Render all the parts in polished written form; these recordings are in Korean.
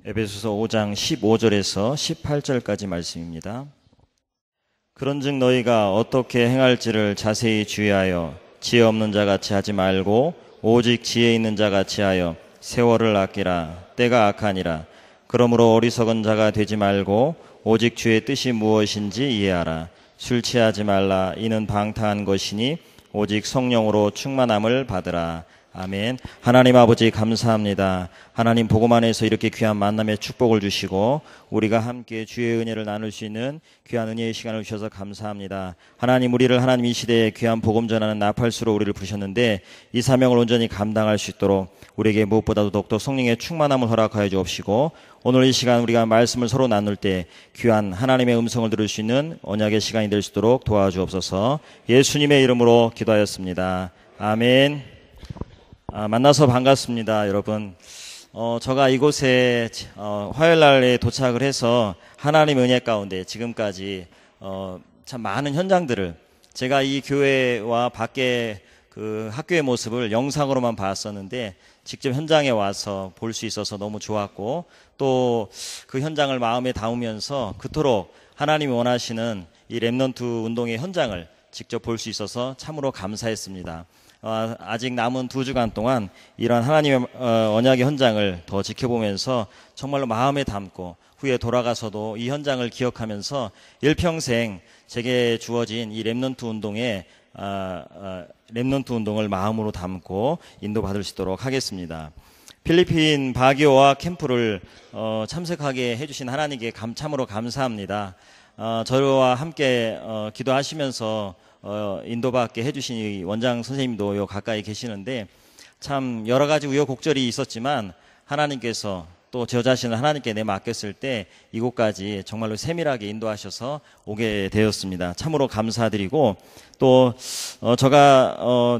에베소서 5장 15절에서 18절까지 말씀입니다. 그런즉 너희가 어떻게 행할지를 자세히 주의하여 지혜 없는 자같이 하지 말고 오직 지혜 있는 자같이 하여 세월을 아끼라. 때가 악하니라. 그러므로 어리석은 자가 되지 말고 오직 주의 뜻이 무엇인지 이해하라. 술 취하지 말라. 이는 방탕한 것이니 오직 성령으로 충만함을 받으라. 아멘. 하나님 아버지 감사합니다. 하나님 복음 안에서 이렇게 귀한 만남의 축복을 주시고 우리가 함께 주의 은혜를 나눌 수 있는 귀한 은혜의 시간을 주셔서 감사합니다. 하나님, 우리를 하나님 이 시대에 귀한 복음 전하는 나팔수로 우리를 부르셨는데 이 사명을 온전히 감당할 수 있도록 우리에게 무엇보다도 더욱더 성령의 충만함을 허락하여 주옵시고 오늘 이 시간 우리가 말씀을 서로 나눌 때 귀한 하나님의 음성을 들을 수 있는 언약의 시간이 될 수 있도록 도와주옵소서. 예수님의 이름으로 기도하였습니다. 아멘. 만나서 반갑습니다, 여러분. 제가 이곳에 화요일 날에 도착을 해서 하나님의 은혜 가운데 지금까지 참 많은 현장들을 제가 이 교회와 밖에 그 학교의 모습을 영상으로만 봤었는데 직접 현장에 와서 볼 수 있어서 너무 좋았고 또 그 현장을 마음에 담으면서 그토록 하나님이 원하시는 이 렘넌트 운동의 현장을 직접 볼 수 있어서 참으로 감사했습니다. 아직 남은 2주간 동안 이러한 하나님의 언약의 현장을 더 지켜보면서 정말로 마음에 담고 후에 돌아가서도 이 현장을 기억하면서 일평생 제게 주어진 이 렘넌트 운동의 렘넌트 운동을 마음으로 담고 인도받을 수 있도록 하겠습니다. 필리핀 바기오와 캠프를 참석하게 해주신 하나님께 참으로 감사합니다. 저와 함께 기도하시면서 인도받게 해주신 이 원장 선생님도 요 가까이 계시는데 참 여러 가지 우여곡절이 있었지만 하나님께서 또 저 자신을 하나님께 내맡겼을 때 이곳까지 정말로 세밀하게 인도하셔서 오게 되었습니다. 참으로 감사드리고 또 제가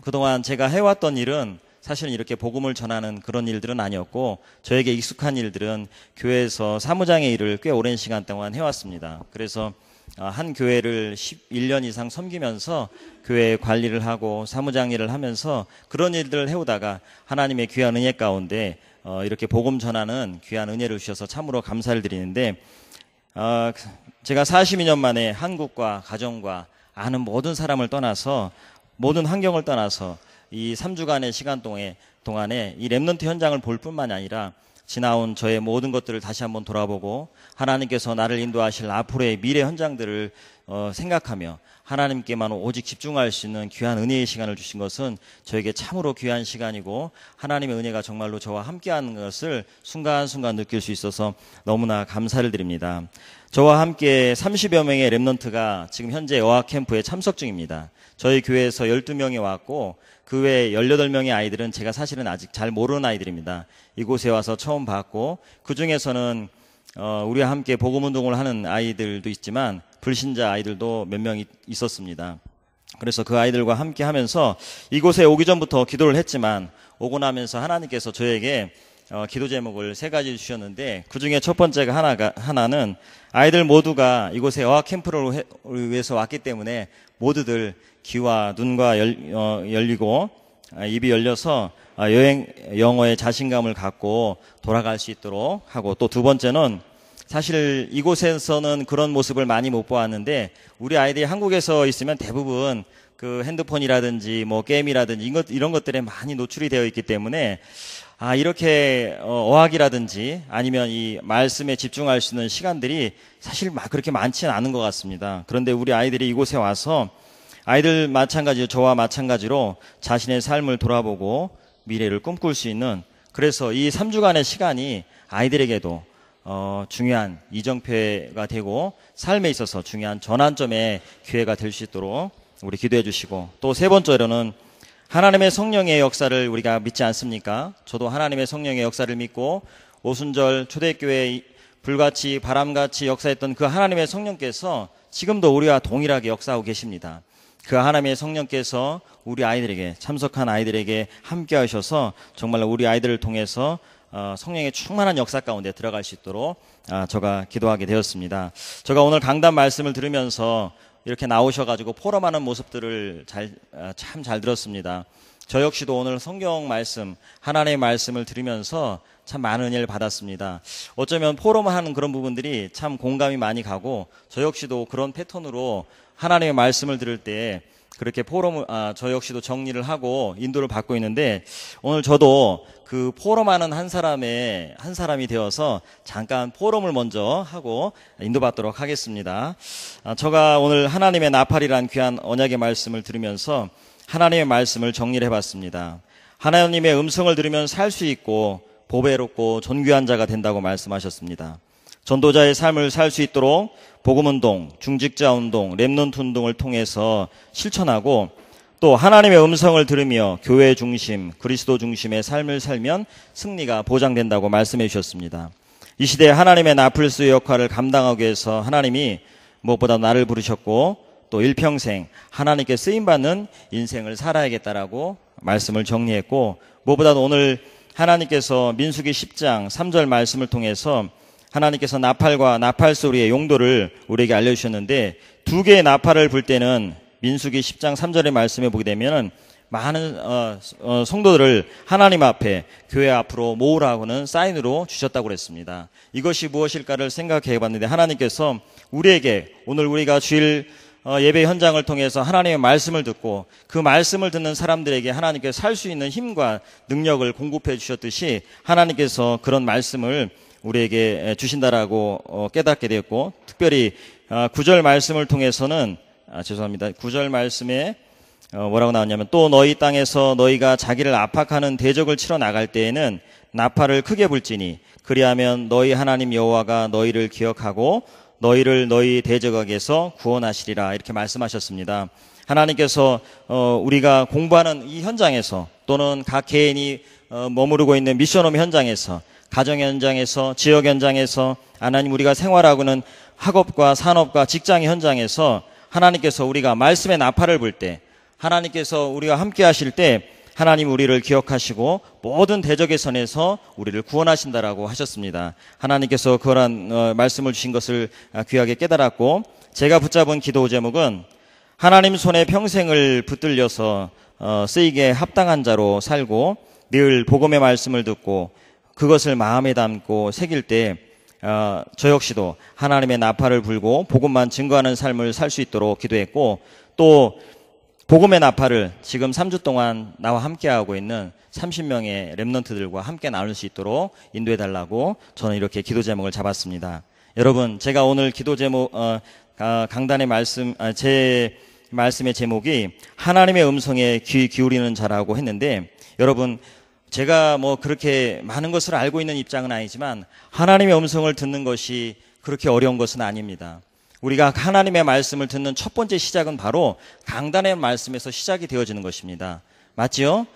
그동안 제가 해왔던 일은 사실은 이렇게 복음을 전하는 그런 일들은 아니었고 저에게 익숙한 일들은 교회에서 사무장의 일을 꽤 오랜 시간 동안 해왔습니다. 그래서 한 교회를 11년 이상 섬기면서 교회 관리를 하고 사무장 일을 하면서 그런 일들을 해오다가 하나님의 귀한 은혜 가운데 이렇게 복음 전하는 귀한 은혜를 주셔서 참으로 감사를 드리는데 제가 42년 만에 한국과 가정과 아는 모든 사람을 떠나서 모든 환경을 떠나서 이 3주간의 시간 동안에 이 렘넌트 현장을 볼 뿐만이 아니라 지나온 저의 모든 것들을 다시 한번 돌아보고 하나님께서 나를 인도하실 앞으로의 미래 현장들을 생각하며 하나님께만 오직 집중할 수 있는 귀한 은혜의 시간을 주신 것은 저에게 참으로 귀한 시간이고 하나님의 은혜가 정말로 저와 함께하는 것을 순간순간 느낄 수 있어서 너무나 감사를 드립니다. 저와 함께 30여 명의 렘넌트가 지금 현재 어학 캠프에 참석 중입니다. 저희 교회에서 12명이 왔고 그 외에 18명의 아이들은 제가 사실은 아직 잘 모르는 아이들입니다. 이곳에 와서 처음 봤고 그 중에서는 우리와 함께 복음운동을 하는 아이들도 있지만 불신자 아이들도 몇 명 있었습니다. 그래서 그 아이들과 함께 하면서 이곳에 오기 전부터 기도를 했지만 오고 나면서 하나님께서 저에게 기도 제목을 3가지 주셨는데 그 중에 첫 번째가 하나는 아이들 모두가 이곳에 어학 캠프를 위해서 왔기 때문에 모두들 귀와 눈과 열리고 입이 열려서 영어에 자신감을 갖고 돌아갈 수 있도록 하고 또 2번째는 사실 이곳에서는 그런 모습을 많이 못 보았는데 우리 아이들이 한국에서 있으면 대부분 그 핸드폰이라든지 뭐 게임이라든지 이런 것들에 많이 노출이 되어 있기 때문에 이렇게 어학이라든지 아니면 이 말씀에 집중할 수 있는 시간들이 사실 그렇게 많지는 않은 것 같습니다. 그런데 우리 아이들이 이곳에 와서 아이들 마찬가지로 저와 마찬가지로 자신의 삶을 돌아보고 미래를 꿈꿀 수 있는 그래서 이 3주간의 시간이 아이들에게도 중요한 이정표가 되고 삶에 있어서 중요한 전환점의 기회가 될 수 있도록 우리 기도해 주시고 또 3번째로는 하나님의 성령의 역사를 우리가 믿지 않습니까? 저도 하나님의 성령의 역사를 믿고 오순절 초대교회 불같이 바람같이 역사했던 그 하나님의 성령께서 지금도 우리와 동일하게 역사하고 계십니다. 그 하나님의 성령께서 우리 아이들에게 참석한 아이들에게 함께 하셔서 정말로 우리 아이들을 통해서 성령의 충만한 역사 가운데 들어갈 수 있도록 제가 기도하게 되었습니다. 제가 오늘 강단 말씀을 들으면서 이렇게 나오셔가지고 포럼하는 모습들을 참 잘 들었습니다. 저 역시도 오늘 성경 말씀, 하나님의 말씀을 들으면서 참 많은 은혜를 받았습니다. 어쩌면 포럼하는 그런 부분들이 참 공감이 많이 가고, 저 역시도 그런 패턴으로 하나님의 말씀을 들을 때 그렇게 저 역시도 정리를 하고 인도를 받고 있는데, 오늘 저도 그 포럼하는 한 사람이 되어서 잠깐 포럼을 먼저 하고 인도받도록 하겠습니다. 제가 오늘 하나님의 나팔이란 귀한 언약의 말씀을 들으면서 하나님의 말씀을 정리를 해봤습니다. 하나님의 음성을 들으면 살 수 있고 보배롭고 존귀한 자가 된다고 말씀하셨습니다. 전도자의 삶을 살 수 있도록 복음운동, 중직자운동, 렘넌트 운동을 통해서 실천하고, 또 하나님의 음성을 들으며 교회 중심, 그리스도 중심의 삶을 살면 승리가 보장된다고 말씀해 주셨습니다. 이 시대에 하나님의 나플스의 역할을 감당하기 위해서 하나님이 무엇보다 나를 부르셨고, 또 일평생 하나님께 쓰임받는 인생을 살아야겠다라고 말씀을 정리했고, 무엇보다도 오늘 하나님께서 민수기 10장 3절 말씀을 통해서 하나님께서 나팔과 나팔 소리의 용도를 우리에게 알려주셨는데, 두 개의 나팔을 불 때는 민수기 10장 3절의 말씀에 보게 되면 많은 성도들을 하나님 앞에, 교회 앞으로 모으라고는 사인으로 주셨다고 그랬습니다. 이것이 무엇일까를 생각해 봤는데, 하나님께서 우리에게 오늘 우리가 주일 예배 현장을 통해서 하나님의 말씀을 듣고 그 말씀을 듣는 사람들에게 하나님께서 살 수 있는 힘과 능력을 공급해 주셨듯이 하나님께서 그런 말씀을 우리에게 주신다라고 깨닫게 되었고, 특별히 9절 말씀을 통해서는 9절 말씀에 뭐라고 나왔냐면, 또 너희 땅에서 너희가 자기를 압박하는 대적을 치러 나갈 때에는 나팔을 크게 불지니 그리하면 너희 하나님 여호와가 너희를 기억하고 너희를 너희 대적에게서 구원하시리라, 이렇게 말씀하셨습니다. 하나님께서 우리가 공부하는 이 현장에서, 또는 각 개인이 머무르고 있는 미션홈 현장에서, 가정 현장에서, 지역 현장에서, 하나님 우리가 생활하고는 학업과 산업과 직장 현장에서 하나님께서 우리가 말씀의 나팔을 불 때, 하나님께서 우리와 함께 하실 때 하나님 우리를 기억하시고 모든 대적의 선에서 우리를 구원하신다라고 하셨습니다. 하나님께서 그러한 말씀을 주신 것을 귀하게 깨달았고, 제가 붙잡은 기도 제목은 하나님 손에 평생을 붙들려서 쓰이기에 합당한 자로 살고, 늘 복음의 말씀을 듣고 그것을 마음에 담고 새길 때 저 역시도 하나님의 나팔을 불고 복음만 증거하는 삶을 살 수 있도록 기도했고, 또 복음의 나팔을 지금 3주 동안 나와 함께하고 있는 30명의 렘넌트들과 함께 나눌 수 있도록 인도해달라고 저는 이렇게 기도 제목을 잡았습니다. 여러분, 제가 오늘 기도 제목 강단의 말씀, 제 말씀의 제목이 하나님의 음성에 귀 기울이는 자라고 했는데, 여러분, 제가 뭐 그렇게 많은 것을 알고 있는 입장은 아니지만 하나님의 음성을 듣는 것이 그렇게 어려운 것은 아닙니다. 우리가 하나님의 말씀을 듣는 첫 번째 시작은 바로 강단의 말씀에서 시작이 되어지는 것입니다. 맞지요?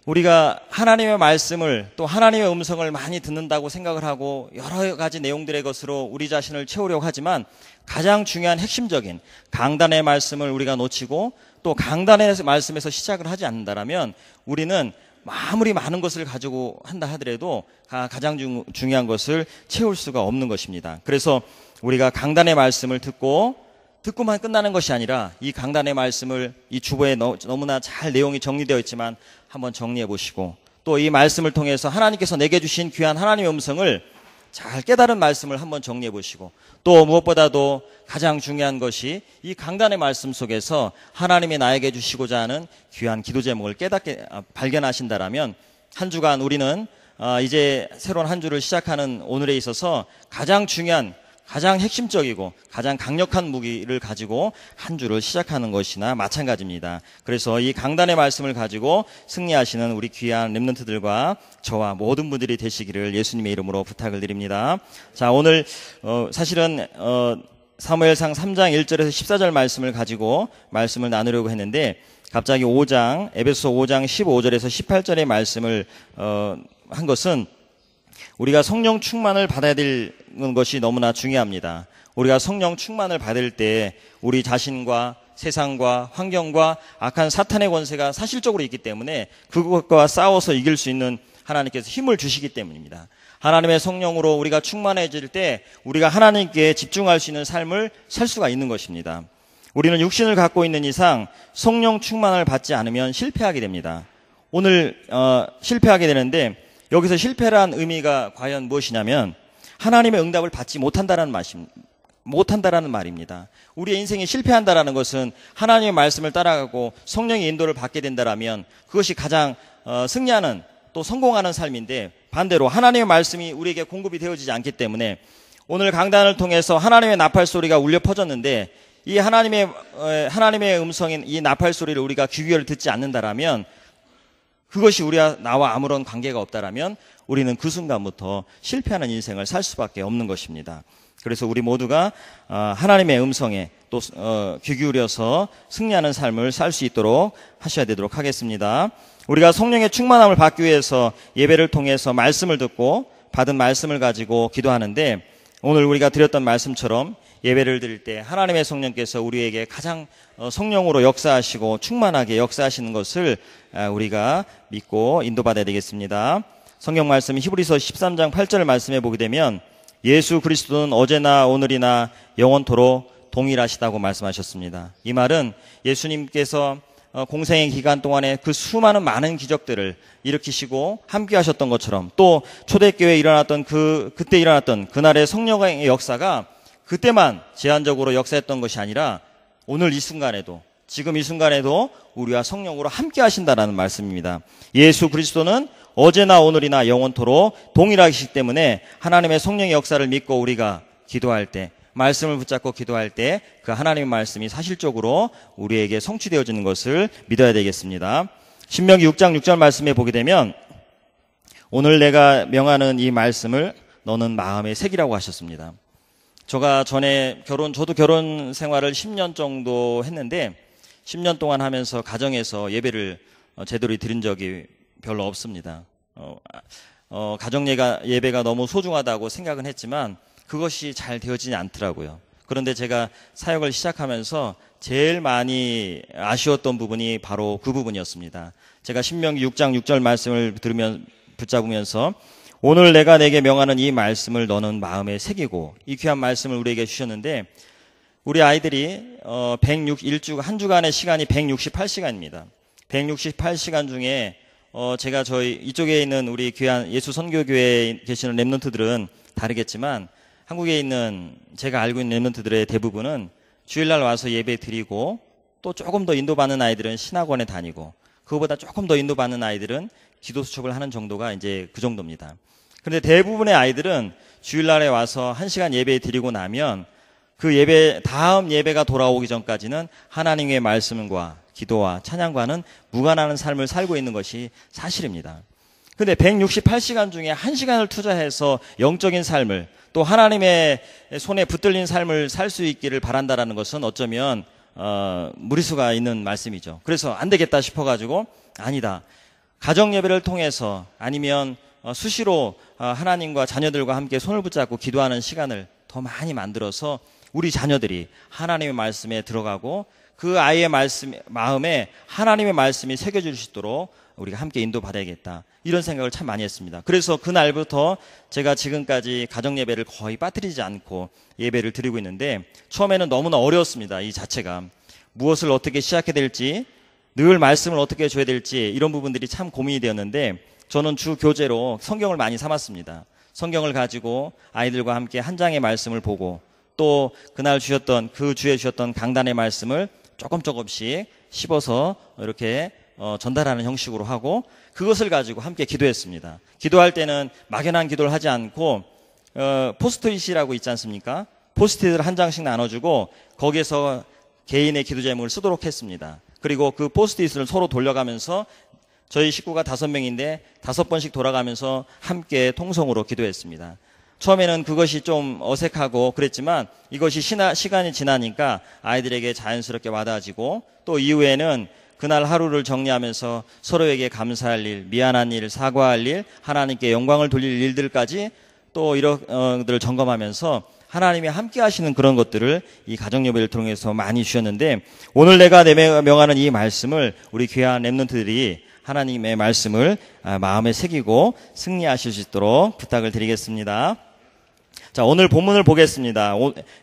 우리가 하나님의 말씀을, 또 하나님의 음성을 많이 듣는다고 생각을 하고 여러 가지 내용들의 것으로 우리 자신을 채우려고 하지만, 가장 중요한 핵심적인 강단의 말씀을 우리가 놓치고 또 강단의 말씀에서 시작을 하지 않는다면 우리는 아무리 많은 것을 가지고 한다 하더라도 가장 중요한 것을 채울 수가 없는 것입니다. 그래서 우리가 강단의 말씀을 듣고만 끝나는 것이 아니라, 이 강단의 말씀을 이 주보에 너무나 잘 내용이 정리되어 있지만 한번 정리해 보시고, 또 이 말씀을 통해서 하나님께서 내게 주신 귀한 하나님의 음성을 잘 깨달은 말씀을 한번 정리해 보시고, 또 무엇보다도 가장 중요한 것이 이 강단의 말씀 속에서 하나님이 나에게 주시고자 하는 귀한 기도 제목을 깨닫게 발견하신다라면, 한 주간 우리는 이제 새로운 한 주를 시작하는 오늘에 있어서 가장 중요한, 가장 핵심적이고 가장 강력한 무기를 가지고 한 주를 시작하는 것이나 마찬가지입니다. 그래서 이 강단의 말씀을 가지고 승리하시는 우리 귀한 렘넌트들과 저와 모든 분들이 되시기를 예수님의 이름으로 부탁을 드립니다. 자, 오늘 사실은 사무엘상 3장 1절에서 14절 말씀을 가지고 말씀을 나누려고 했는데, 갑자기 에베소 5장 15절에서 18절의 말씀을 한 것은, 우리가 성령 충만을 받아야 되는 것이 너무나 중요합니다. 우리가 성령 충만을 받을 때 우리 자신과 세상과 환경과 악한 사탄의 권세가 사실적으로 있기 때문에 그것과 싸워서 이길 수 있는 하나님께서 힘을 주시기 때문입니다. 하나님의 성령으로 우리가 충만해질 때 우리가 하나님께 집중할 수 있는 삶을 살 수가 있는 것입니다. 우리는 육신을 갖고 있는 이상 성령 충만을 받지 않으면 실패하게 됩니다. 오늘 실패하게 되는데 여기서 실패란 의미가 과연 무엇이냐면 하나님의 응답을 받지 못한다라는 말입니다. 우리의 인생이 실패한다라는 것은 하나님의 말씀을 따라가고 성령의 인도를 받게 된다라면 그것이 가장 승리하는 또 성공하는 삶인데, 반대로 하나님의 말씀이 우리에게 공급이 되어지지 않기 때문에 오늘 강단을 통해서 하나님의 나팔 소리가 울려 퍼졌는데 이 하나님의 음성인 이 나팔 소리를 우리가 귀 기울여 듣지 않는다라면, 그것이 우리와 나와 아무런 관계가 없다라면 우리는 그 순간부터 실패하는 인생을 살 수밖에 없는 것입니다. 그래서 우리 모두가 하나님의 음성에 또 귀 기울여서 승리하는 삶을 살 수 있도록 하셔야 되도록 하겠습니다. 우리가 성령의 충만함을 받기 위해서 예배를 통해서 말씀을 듣고 받은 말씀을 가지고 기도하는데, 오늘 우리가 드렸던 말씀처럼 예배를 드릴 때 하나님의 성령께서 우리에게 가장 성령으로 역사하시고 충만하게 역사하시는 것을 우리가 믿고 인도받아야 되겠습니다. 성경 말씀 히브리서 13장 8절 말씀에 보게 되면 예수 그리스도는 어제나 오늘이나 영원토록 동일하시다고 말씀하셨습니다. 이 말은 예수님께서 공생의 기간 동안에 그 수많은 많은 기적들을 일으키시고 함께 하셨던 것처럼, 또 초대교회에 일어났던 그때 일어났던 그날의 성령의 역사가 그때만 제한적으로 역사했던 것이 아니라 오늘 이 순간에도, 지금 이 순간에도 우리와 성령으로 함께 하신다라는 말씀입니다. 예수 그리스도는 어제나 오늘이나 영원토록 동일하시기 때문에 하나님의 성령의 역사를 믿고 우리가 기도할 때, 말씀을 붙잡고 기도할 때 그 하나님의 말씀이 사실적으로 우리에게 성취되어지는 것을 믿어야 되겠습니다. 신명기 6장 6절 말씀에 보게 되면 오늘 내가 명하는 이 말씀을 너는 마음에 새기라고 하셨습니다. 저가 전에 저도 결혼 생활을 10년 정도 했는데 10년 동안 하면서 가정에서 예배를 제대로 드린 적이 별로 없습니다. 가정 예배가 너무 소중하다고 생각은 했지만 그것이 잘 되어지지 않더라고요. 그런데 제가 사역을 시작하면서 제일 많이 아쉬웠던 부분이 바로 그 부분이었습니다. 제가 신명기 6장 6절 말씀을 붙잡으면서 오늘 내가 내게 명하는 이 말씀을 너는 마음에 새기고, 이 귀한 말씀을 우리에게 주셨는데 우리 아이들이 한 주간의 시간이 168시간입니다. 168시간 중에 제가 저희 이쪽에 있는 우리 귀한 예수 선교교회에 계시는 렘넌트들은 다르겠지만 한국에 있는 제가 알고 있는 렘넌트들의 대부분은 주일날 와서 예배 드리고, 또 조금 더 인도받는 아이들은 신학원에 다니고, 그거보다 조금 더 인도받는 아이들은 기도 수첩을 하는 정도가 이제 그 정도입니다. 그런데 대부분의 아이들은 주일날에 와서 1시간 예배 드리고 나면 그 다음 예배가 돌아오기 전까지는 하나님의 말씀과 기도와 찬양과는 무관한 삶을 살고 있는 것이 사실입니다. 근데 168시간 중에 1시간을 투자해서 영적인 삶을, 또 하나님의 손에 붙들린 삶을 살 수 있기를 바란다라는 것은 어쩌면 무리수가 있는 말씀이죠. 그래서 안 되겠다 싶어가지고, 아니다, 가정 예배를 통해서 아니면 수시로 하나님과 자녀들과 함께 손을 붙잡고 기도하는 시간을 더 많이 만들어서 우리 자녀들이 하나님의 말씀에 들어가고 그 아이의 마음에 하나님의 말씀이 새겨질 수 있도록 우리가 함께 인도받아야겠다, 이런 생각을 참 많이 했습니다. 그래서 그날부터 제가 지금까지 가정예배를 거의 빠뜨리지 않고 예배를 드리고 있는데, 처음에는 너무나 어려웠습니다. 이 자체가 무엇을 어떻게 시작해야 될지, 늘 말씀을 어떻게 줘야 될지, 이런 부분들이 참 고민이 되었는데 저는 주 교재로 성경을 많이 삼았습니다. 성경을 가지고 아이들과 함께 한 장의 말씀을 보고, 또 그날 그 주에 주셨던 강단의 말씀을 조금씩 씹어서 이렇게 전달하는 형식으로 하고, 그것을 가지고 함께 기도했습니다. 기도할 때는 막연한 기도를 하지 않고 포스트잇이라고 있지 않습니까? 포스트잇을 한 장씩 나눠주고 거기에서 개인의 기도 제목을 쓰도록 했습니다. 그리고 그 포스트잇을 서로 돌려가면서 저희 식구가 5명인데 5번씩 돌아가면서 함께 통성으로 기도했습니다. 처음에는 그것이 좀 어색하고 그랬지만 이것이 시간이 지나니까 아이들에게 자연스럽게 와닿아지고, 또 이후에는 그날 하루를 정리하면서 서로에게 감사할 일, 미안한 일, 사과할 일, 하나님께 영광을 돌릴 일들까지 또 이런 것들을 점검하면서 하나님이 함께 하시는 그런 것들을 이 가정예배를 통해서 많이 주셨는데, 오늘 내가 명하는 이 말씀을 우리 귀한 렘넌트들이 하나님의 말씀을 마음에 새기고 승리하실 수 있도록 부탁을 드리겠습니다. 자, 오늘 본문을 보겠습니다.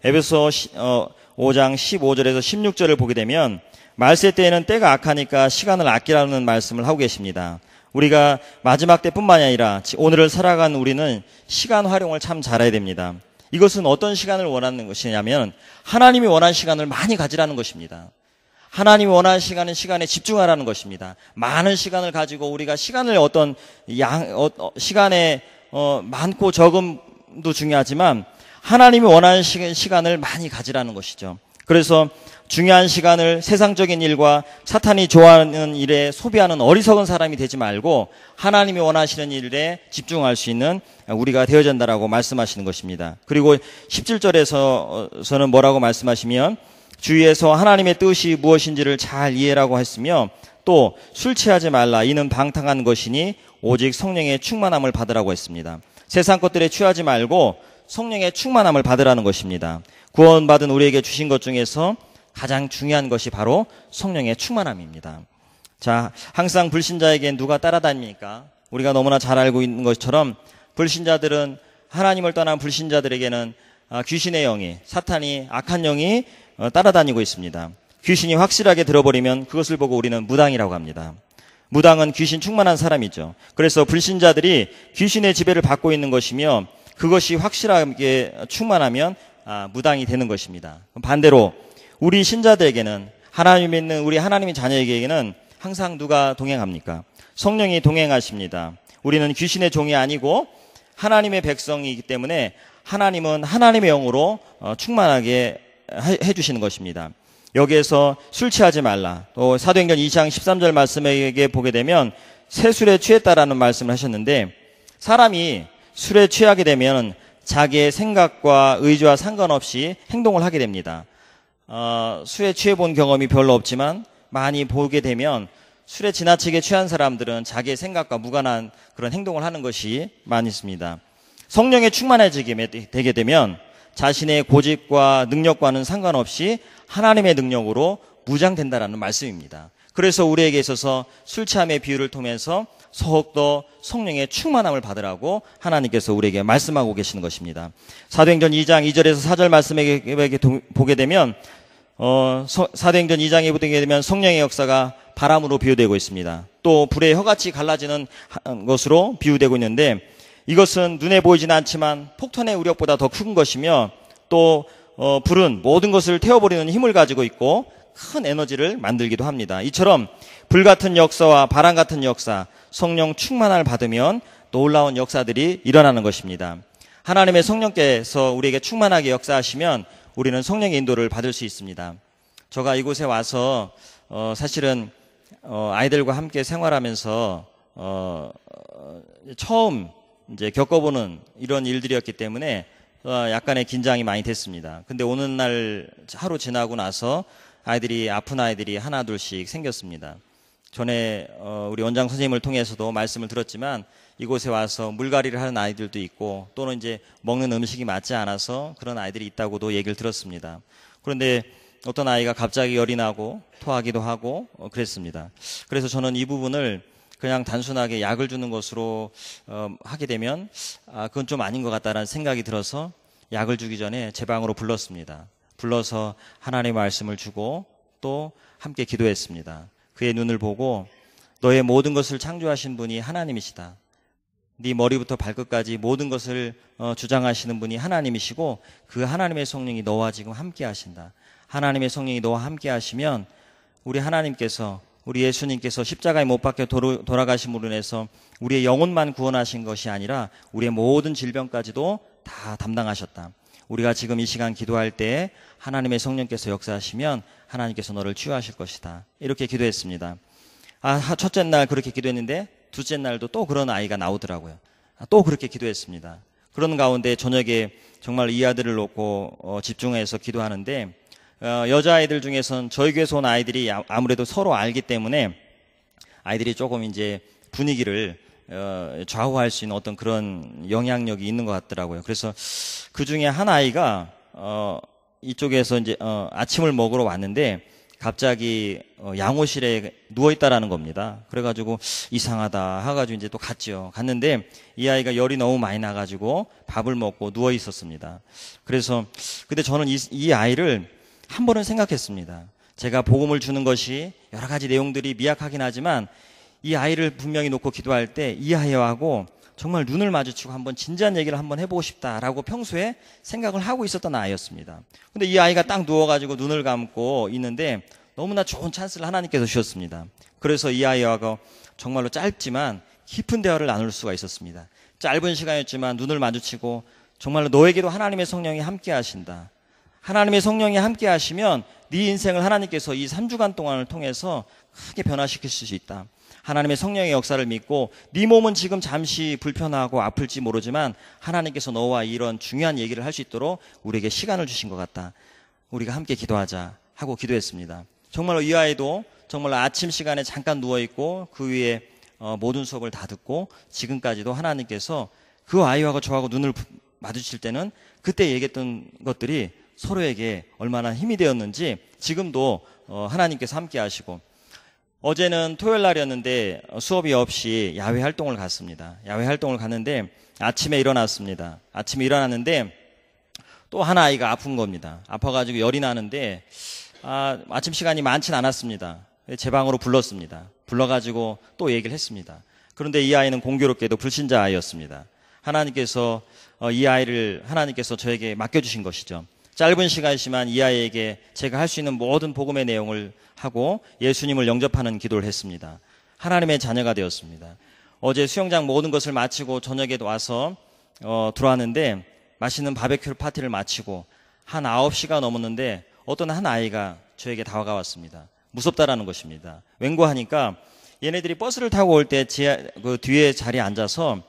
에베소 5장 15절에서 16절을 보게 되면 말세 때에는 때가 악하니까 시간을 아끼라는 말씀을 하고 계십니다. 우리가 마지막 때뿐만이 아니라 오늘을 살아가는 우리는 시간 활용을 참 잘해야 됩니다. 이것은 어떤 시간을 원하는 것이냐면 하나님이 원하는 시간을 많이 가지라는 것입니다. 하나님이 원하는 시간은 시간에 집중하라는 것입니다. 많은 시간을 가지고 우리가 시간을 시간에 많고 적음도 중요하지만 하나님이 원하는 시간을 많이 가지라는 것이죠. 그래서 중요한 시간을 세상적인 일과 사탄이 좋아하는 일에 소비하는 어리석은 사람이 되지 말고 하나님이 원하시는 일에 집중할 수 있는 우리가 되어야 된다라고 말씀하시는 것입니다. 그리고 17절에서는 뭐라고 말씀하시면 주위에서 하나님의 뜻이 무엇인지를 잘 이해라고 했으며 또 술 취하지 말라 이는 방탕한 것이니 오직 성령의 충만함을 받으라고 했습니다. 세상 것들에 취하지 말고 성령의 충만함을 받으라는 것입니다. 구원받은 우리에게 주신 것 중에서 가장 중요한 것이 바로 성령의 충만함입니다. 자, 항상 불신자에겐 누가 따라다닙니까? 우리가 너무나 잘 알고 있는 것처럼 불신자들은 하나님을 떠난 불신자들에게는 귀신의 영이 사탄이 악한 영이 따라다니고 있습니다. 귀신이 확실하게 들어버리면 그것을 보고 우리는 무당이라고 합니다. 무당은 귀신 충만한 사람이죠. 그래서 불신자들이 귀신의 지배를 받고 있는 것이며 그것이 확실하게 충만하면 무당이 되는 것입니다. 반대로 우리 신자들에게는 하나님 믿는 우리 하나님의 자녀에게는 항상 누가 동행합니까? 성령이 동행하십니다. 우리는 귀신의 종이 아니고 하나님의 백성이기 때문에 하나님은 하나님의 영으로 충만하게 해주시는 것입니다. 여기에서 술 취하지 말라. 또 사도행전 2장 13절 말씀에 보게 되면 새 술에 취했다라는 말씀을 하셨는데 사람이 술에 취하게 되면 자기의 생각과 의지와 상관없이 행동을 하게 됩니다. 술에 취해본 경험이 별로 없지만 많이 보게 되면 술에 지나치게 취한 사람들은 자기의 생각과 무관한 그런 행동을 하는 것이 많이 있습니다. 성령에 충만해지게 되게 되면 자신의 고집과 능력과는 상관없이 하나님의 능력으로 무장된다라는 말씀입니다. 그래서 우리에게 있어서 술 취함의 비유를 통해서 더욱더 성령의 충만함을 받으라고 하나님께서 우리에게 말씀하고 계시는 것입니다. 사도행전 2장 2절에서 4절 말씀에 보게 되면 사도행전 2장에 보게 되면 성령의 역사가 바람으로 비유되고 있습니다. 또 불의 혀같이 갈라지는 것으로 비유되고 있는데 이것은 눈에 보이지는 않지만 폭탄의 우력보다 더 큰 것이며 또 불은 모든 것을 태워버리는 힘을 가지고 있고 큰 에너지를 만들기도 합니다. 이처럼 불같은 역사와 바람 같은 역사, 성령 충만함을 받으면 놀라운 역사들이 일어나는 것입니다. 하나님의 성령께서 우리에게 충만하게 역사하시면 우리는 성령의 인도를 받을 수 있습니다. 제가 이곳에 와서 사실은 아이들과 함께 생활하면서 처음 이제 겪어보는 이런 일들이었기 때문에 약간의 긴장이 많이 됐습니다. 근데 오는 날 하루 지나고 나서 아픈 아이들이 하나 둘씩 생겼습니다. 전에 우리 원장 선생님을 통해서도 말씀을 들었지만 이곳에 와서 물갈이를 하는 아이들도 있고 또는 이제 먹는 음식이 맞지 않아서 그런 아이들이 있다고도 얘기를 들었습니다. 그런데 어떤 아이가 갑자기 열이 나고 토하기도 하고 그랬습니다. 그래서 저는 이 부분을 그냥 단순하게 약을 주는 것으로 하게 되면 그건 좀 아닌 것 같다라는 생각이 들어서 약을 주기 전에 제 방으로 불렀습니다. 불러서 하나님의 말씀을 주고 또 함께 기도했습니다. 그의 눈을 보고 너의 모든 것을 창조하신 분이 하나님이시다. 네 머리부터 발끝까지 모든 것을 주장하시는 분이 하나님이시고 그 하나님의 성령이 너와 지금 함께 하신다. 하나님의 성령이 너와 함께 하시면 우리 하나님께서 우리 예수님께서 십자가에 못 박혀 돌아가심으로 인해서 우리의 영혼만 구원하신 것이 아니라 우리의 모든 질병까지도 다 담당하셨다. 우리가 지금 이 시간 기도할 때 하나님의 성령께서 역사하시면 하나님께서 너를 치유하실 것이다. 이렇게 기도했습니다. 첫째 날 그렇게 기도했는데 둘째 날도 또 그런 아이가 나오더라고요. 또 그렇게 기도했습니다. 그런 가운데 저녁에 정말 이 아들을 놓고 집중해서 기도하는데 여자아이들 중에서는 저희 교회에서 온 아이들이 아무래도 서로 알기 때문에 아이들이 조금 이제 분위기를 좌우할 수 있는 어떤 그런 영향력이 있는 것 같더라고요. 그래서 그 중에 한 아이가 이쪽에서 이제 아침을 먹으러 왔는데 갑자기 양호실에 누워있다라는 겁니다. 그래가지고 이상하다 해가지고 이제 또 갔죠. 갔는데 이 아이가 열이 너무 많이 나가지고 밥을 먹고 누워있었습니다. 그래서 근데 저는 이 아이를 한 번은 생각했습니다. 제가 복음을 주는 것이 여러 가지 내용들이 미약하긴 하지만 이 아이를 분명히 놓고 기도할 때 이 아이하고 정말 눈을 마주치고 한번 진지한 얘기를 한번 해보고 싶다라고 평소에 생각을 하고 있었던 아이였습니다. 근데 이 아이가 딱 누워가지고 눈을 감고 있는데 너무나 좋은 찬스를 하나님께서 주셨습니다. 그래서 이 아이하고 정말로 짧지만 깊은 대화를 나눌 수가 있었습니다. 짧은 시간이었지만 눈을 마주치고 정말로 너에게도 하나님의 성령이 함께 하신다. 하나님의 성령이 함께 하시면 네 인생을 하나님께서 이 3주간 동안을 통해서 크게 변화시킬 수 있다. 하나님의 성령의 역사를 믿고 네 몸은 지금 잠시 불편하고 아플지 모르지만 하나님께서 너와 이런 중요한 얘기를 할 수 있도록 우리에게 시간을 주신 것 같다. 우리가 함께 기도하자 하고 기도했습니다. 정말로 이 아이도 정말로 아침 시간에 잠깐 누워있고 그 위에 모든 수업을 다 듣고 지금까지도 하나님께서 그 아이하고 저하고 눈을 마주칠 때는 그때 얘기했던 것들이 서로에게 얼마나 힘이 되었는지 지금도 하나님께서 함께 하시고 어제는 토요일 날이었는데 수업이 없이 야외 활동을 갔습니다. 야외 활동을 갔는데 아침에 일어났습니다. 아침에 일어났는데 또 하나 아이가 아픈 겁니다. 아파가지고 열이 나는데 아침 시간이 많진 않았습니다. 제 방으로 불렀습니다. 불러가지고 또 얘기를 했습니다. 그런데 이 아이는 공교롭게도 불신자 아이였습니다. 하나님께서 이 아이를 하나님께서 저에게 맡겨주신 것이죠. 짧은 시간이지만 이 아이에게 제가 할 수 있는 모든 복음의 내용을 하고 예수님을 영접하는 기도를 했습니다. 하나님의 자녀가 되었습니다. 어제 수영장 모든 것을 마치고 저녁에 와서 들어왔는데 맛있는 바베큐 파티를 마치고 한 9시가 넘었는데 어떤 한 아이가 저에게 다가왔습니다. 무섭다라는 것입니다. 웬고하니까 얘네들이 버스를 타고 올 때 그 뒤에 자리에 앉아서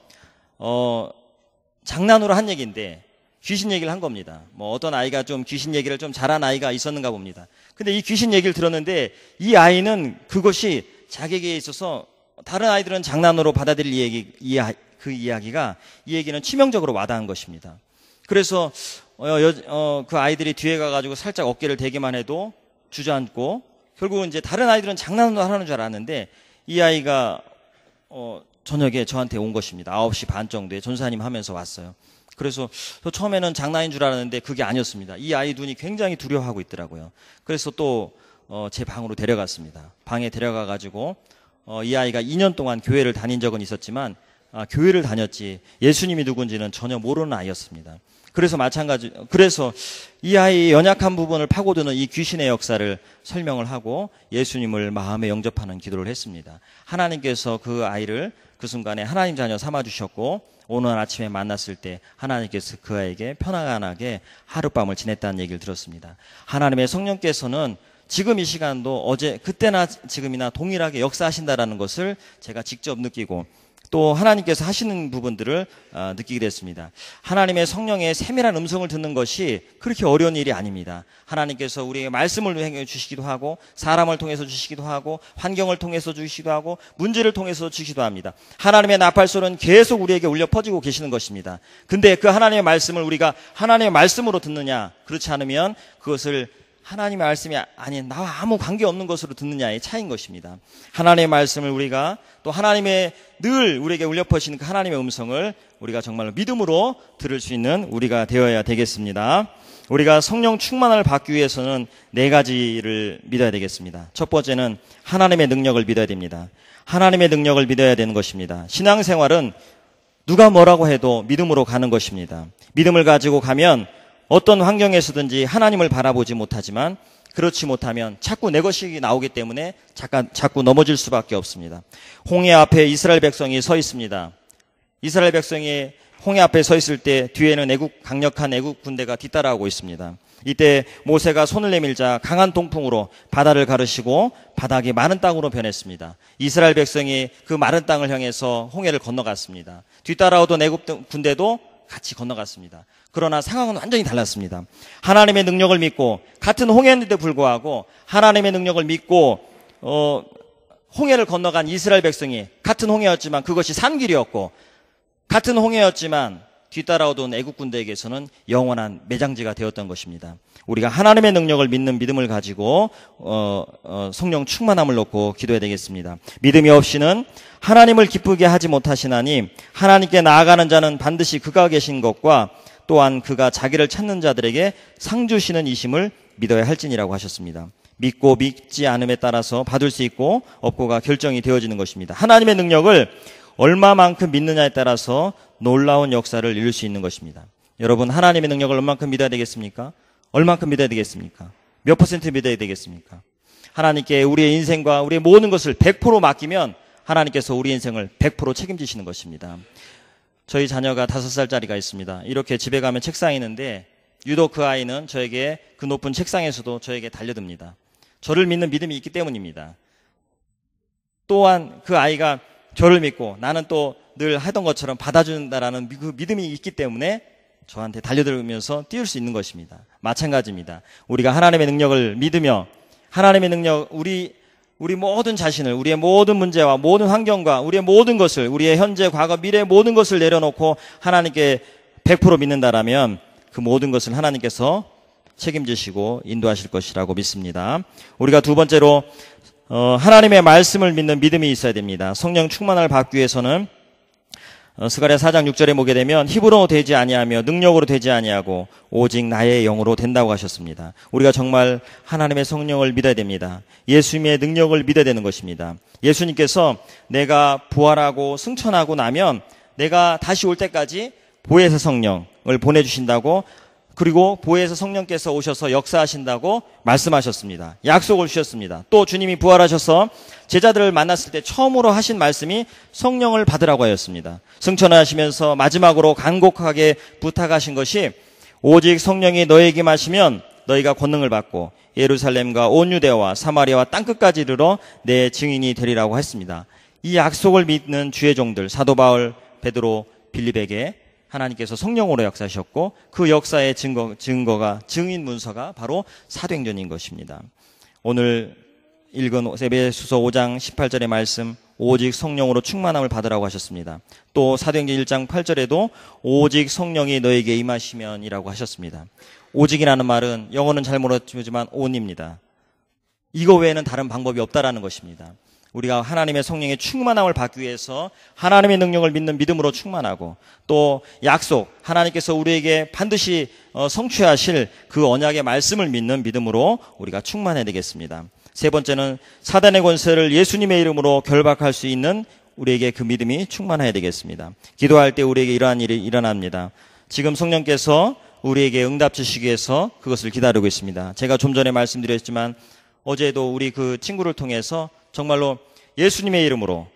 장난으로 한 얘기인데 귀신 얘기를 한 겁니다. 뭐 어떤 아이가 좀 귀신 얘기를 좀 잘한 아이가 있었는가 봅니다. 근데 이 귀신 얘기를 들었는데 이 아이는 그것이 자기에게 있어서 다른 아이들은 장난으로 받아들일 그 이야기가 이 얘기는 치명적으로 와닿은 것입니다. 그래서 그 아이들이 뒤에 가가지고 살짝 어깨를 대기만 해도 주저앉고 결국은 이제 다른 아이들은 장난으로 하는 줄 알았는데 이 아이가 저녁에 저한테 온 것입니다. 9시 반 정도에 전사님 하면서 왔어요. 그래서 저 처음에는 장난인 줄 알았는데 그게 아니었습니다. 이 아이 눈이 굉장히 두려워하고 있더라고요. 그래서 또 제 방으로 데려갔습니다. 방에 데려가가지고 이 아이가 2년 동안 교회를 다닌 적은 있었지만 교회를 다녔지 예수님이 누군지는 전혀 모르는 아이였습니다. 그래서 이 아이의 연약한 부분을 파고드는 이 귀신의 역사를 설명을 하고 예수님을 마음에 영접하는 기도를 했습니다. 하나님께서 그 아이를 그 순간에 하나님 자녀 삼아주셨고 오늘 아침에 만났을 때 하나님께서 그 아이에게 편안하게 하룻밤을 지냈다는 얘기를 들었습니다. 하나님의 성령께서는 지금 이 시간도 어제 그때나 지금이나 동일하게 역사하신다라는 것을 제가 직접 느끼고 또 하나님께서 하시는 부분들을 느끼게 됐습니다. 하나님의 성령의 세밀한 음성을 듣는 것이 그렇게 어려운 일이 아닙니다. 하나님께서 우리에게 말씀을 행해 주시기도 하고 사람을 통해서 주시기도 하고 환경을 통해서 주시기도 하고 문제를 통해서 주시기도 합니다. 하나님의 나팔소리는 계속 우리에게 울려 퍼지고 계시는 것입니다. 근데 그 하나님의 말씀을 우리가 하나님의 말씀으로 듣느냐 그렇지 않으면 그것을 하나님의 말씀이 아닌 나와 아무 관계없는 것으로 듣느냐의 차이인 것입니다. 하나님의 말씀을 우리가 또 하나님의 늘 우리에게 울려 퍼지는 그 하나님의 음성을 우리가 정말로 믿음으로 들을 수 있는 우리가 되어야 되겠습니다. 우리가 성령 충만을 받기 위해서는 4가지를 믿어야 되겠습니다. 첫 번째는 하나님의 능력을 믿어야 됩니다. 하나님의 능력을 믿어야 되는 것입니다. 신앙생활은 누가 뭐라고 해도 믿음으로 가는 것입니다. 믿음을 가지고 가면 어떤 환경에서든지 하나님을 바라보지 못하지만 그렇지 못하면 자꾸 내 것이 나오기 때문에 자꾸 넘어질 수밖에 없습니다. 홍해 앞에 이스라엘 백성이 서 있습니다. 이스라엘 백성이 홍해 앞에 서 있을 때 뒤에는 강력한 애국 군대가 뒤따라오고 있습니다. 이때 모세가 손을 내밀자 강한 동풍으로 바다를 가르시고 바닥이 마른 땅으로 변했습니다. 이스라엘 백성이 그 마른 땅을 향해서 홍해를 건너갔습니다. 뒤따라오던 애국 군대도 같이 건너갔습니다. 그러나 상황은 완전히 달랐습니다. 하나님의 능력을 믿고 같은 홍해였는데도 불구하고 하나님의 능력을 믿고 홍해를 건너간 이스라엘 백성이 같은 홍해였지만 그것이 산길이었고 같은 홍해였지만 뒤따라오던 애국 군대에게서는 영원한 매장지가 되었던 것입니다. 우리가 하나님의 능력을 믿는 믿음을 가지고 성령 충만함을 놓고 기도해야 되겠습니다. 믿음이 없이는 하나님을 기쁘게 하지 못하시나니 하나님께 나아가는 자는 반드시 그가 계신 것과 또한 그가 자기를 찾는 자들에게 상 주시는 이심을 믿어야 할지니라고 하셨습니다. 믿고 믿지 않음에 따라서 받을 수 있고 없고가 결정이 되어지는 것입니다. 하나님의 능력을 얼마만큼 믿느냐에 따라서 놀라운 역사를 이룰 수 있는 것입니다. 여러분, 하나님의 능력을 얼마만큼 믿어야 되겠습니까? 얼마만큼 믿어야 되겠습니까? 몇 퍼센트 믿어야 되겠습니까? 하나님께 우리의 인생과 우리의 모든 것을 100% 맡기면 하나님께서 우리 인생을 100% 책임지시는 것입니다. 저희 자녀가 5살짜리가 있습니다. 이렇게 집에 가면 책상이 있는데 유독 그 아이는 저에게 그 높은 책상에서도 저에게 달려듭니다. 저를 믿는 믿음이 있기 때문입니다. 또한 그 아이가 저를 믿고 나는 또 늘 하던 것처럼 받아준다라는 그 믿음이 있기 때문에 저한테 달려들면서 띄울 수 있는 것입니다. 마찬가지입니다. 우리가 하나님의 능력을 믿으며 하나님의 능력, 우리 모든 자신을, 우리의 모든 문제와 모든 환경과 우리의 모든 것을, 우리의 현재, 과거, 미래 모든 것을 내려놓고 하나님께 100% 믿는다라면 그 모든 것을 하나님께서 책임지시고 인도하실 것이라고 믿습니다. 우리가 두 번째로 하나님의 말씀을 믿는 믿음이 있어야 됩니다. 성령 충만을 받기 위해서는 스가랴 4장 6절에 보게 되면 힘으로 되지 아니하며 능력으로 되지 아니하고 오직 나의 영으로 된다고 하셨습니다. 우리가 정말 하나님의 성령을 믿어야 됩니다. 예수님의 능력을 믿어야 되는 것입니다. 예수님께서 내가 부활하고 승천하고 나면 내가 다시 올 때까지 보혜사 성령을 보내주신다고, 그리고 보혜사 성령께서 오셔서 역사하신다고 말씀하셨습니다. 약속을 주셨습니다. 또 주님이 부활하셔서 제자들을 만났을 때 처음으로 하신 말씀이 성령을 받으라고 하였습니다. 승천하시면서 마지막으로 간곡하게 부탁하신 것이 오직 성령이 너에게 마시면 너희가 권능을 받고 예루살렘과 온 유대와 사마리아와 땅끝까지 이르러 내 증인이 되리라고 했습니다. 이 약속을 믿는 주의 종들 사도 바울, 베드로, 빌립에게 하나님께서 성령으로 역사하셨고 그 역사의 증거가 증인 문서가 바로 사도행전인 것입니다. 오늘 읽은 에베소서 5장 18절의 말씀 오직 성령으로 충만함을 받으라고 하셨습니다. 또 사도행전 1장 8절에도 오직 성령이 너에게 임하시면이라고 하셨습니다. 오직이라는 말은 영어는 잘 모르지만 on입니다. 이거 외에는 다른 방법이 없다라는 것입니다. 우리가 하나님의 성령의 충만함을 받기 위해서 하나님의 능력을 믿는 믿음으로 충만하고 또 약속, 하나님께서 우리에게 반드시 성취하실 그 언약의 말씀을 믿는 믿음으로 우리가 충만해야 되겠습니다. 세 번째는 사단의 권세를 예수님의 이름으로 결박할 수 있는 우리에게 그 믿음이 충만해야 되겠습니다. 기도할 때 우리에게 이러한 일이 일어납니다. 지금 성령께서 우리에게 응답 주시기 위해서 그것을 기다리고 있습니다. 제가 좀 전에 말씀드렸지만 어제도 우리 그 친구를 통해서 정말로 예수님의 이름으로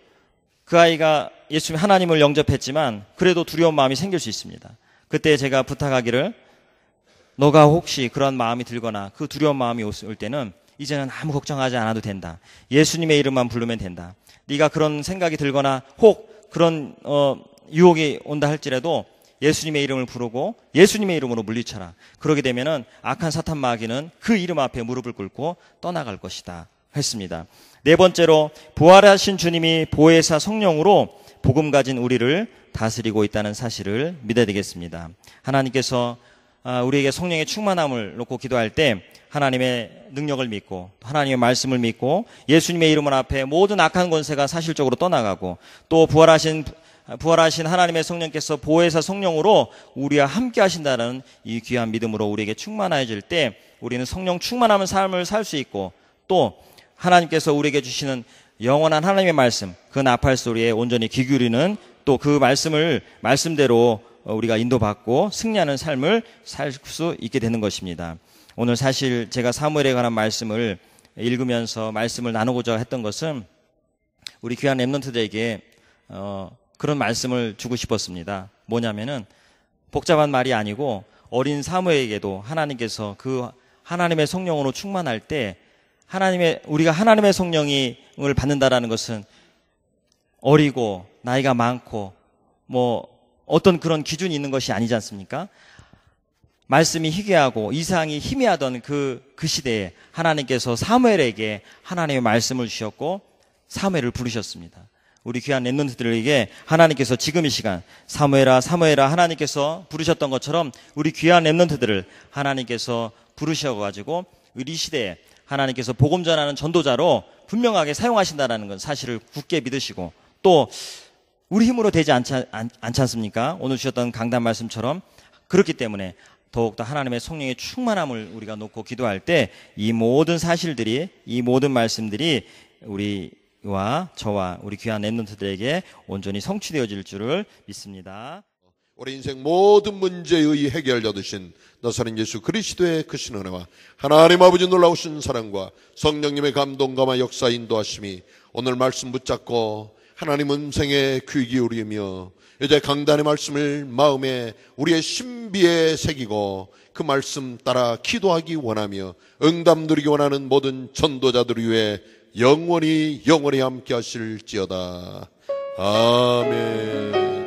그 아이가 예수님 하나님을 영접했지만 그래도 두려운 마음이 생길 수 있습니다. 그때 제가 부탁하기를 너가 혹시 그런 마음이 들거나 그 두려운 마음이 올 때는 이제는 아무 걱정하지 않아도 된다. 예수님의 이름만 부르면 된다. 네가 그런 생각이 들거나 혹 그런 유혹이 온다 할지라도 예수님의 이름을 부르고 예수님의 이름으로 물리쳐라. 그러게 되면은 악한 사탄 마귀는 그 이름 앞에 무릎을 꿇고 떠나갈 것이다 했습니다. 네 번째로 부활하신 주님이 보혜사 성령으로 복음 가진 우리를 다스리고 있다는 사실을 믿어야 되겠습니다. 하나님께서 우리에게 성령의 충만함을 놓고 기도할 때 하나님의 능력을 믿고 하나님의 말씀을 믿고 예수님의 이름 앞에 모든 악한 권세가 사실적으로 떠나가고 또 부활하신 하나님의 성령께서 보혜사 성령으로 우리와 함께 하신다는 이 귀한 믿음으로 우리에게 충만해질 때 우리는 성령 충만한 삶을 살 수 있고 또 하나님께서 우리에게 주시는 영원한 하나님의 말씀, 그 나팔 소리에 온전히 귀 기울이는 또 그 말씀대로 우리가 인도받고 승리하는 삶을 살 수 있게 되는 것입니다. 오늘 사실 제가 사무엘에 관한 말씀을 읽으면서 말씀을 나누고자 했던 것은 우리 귀한 렘넌트들에게 그런 말씀을 주고 싶었습니다. 뭐냐면은 복잡한 말이 아니고 어린 사무엘에게도 하나님께서 그 하나님의 성령으로 충만할 때 우리가 하나님의 성령을 받는다라는 것은 어리고 나이가 많고 뭐 어떤 그런 기준이 있는 것이 아니지 않습니까? 말씀이 희귀하고 이상이 희미하던 그 시대에 하나님께서 사무엘에게 하나님의 말씀을 주셨고 사무엘을 부르셨습니다. 우리 귀한 렘넌트들에게 하나님께서 지금 이 시간 사무엘아 사무엘아 하나님께서 부르셨던 것처럼 우리 귀한 렘넌트들을 하나님께서 부르셔가지고 우리 시대에 하나님께서 복음 전하는 전도자로 분명하게 사용하신다는 건 사실을 굳게 믿으시고 또 우리 힘으로 되지 않지 않습니까? 오늘 주셨던 강단 말씀처럼 그렇기 때문에 더욱더 하나님의 성령의 충만함을 우리가 놓고 기도할 때 이 모든 사실들이, 이 모든 말씀들이 우리와 저와 우리 귀한 렘넌트들에게 온전히 성취되어질 줄을 믿습니다. 우리 인생 모든 문제의 해결자 되신 나사렛 예수 그리스도의 크신 은혜와 하나님 아버지 놀라우신 사랑과 성령님의 감동감화 역사 인도하심이 오늘 말씀 붙잡고 하나님 음성에 귀 기울이며 이제 강단의 말씀을 마음에 우리의 신비에 새기고 그 말씀 따라 기도하기 원하며 응답 누리기 원하는 모든 전도자들 위해 영원히 함께 하실지어다. 아멘.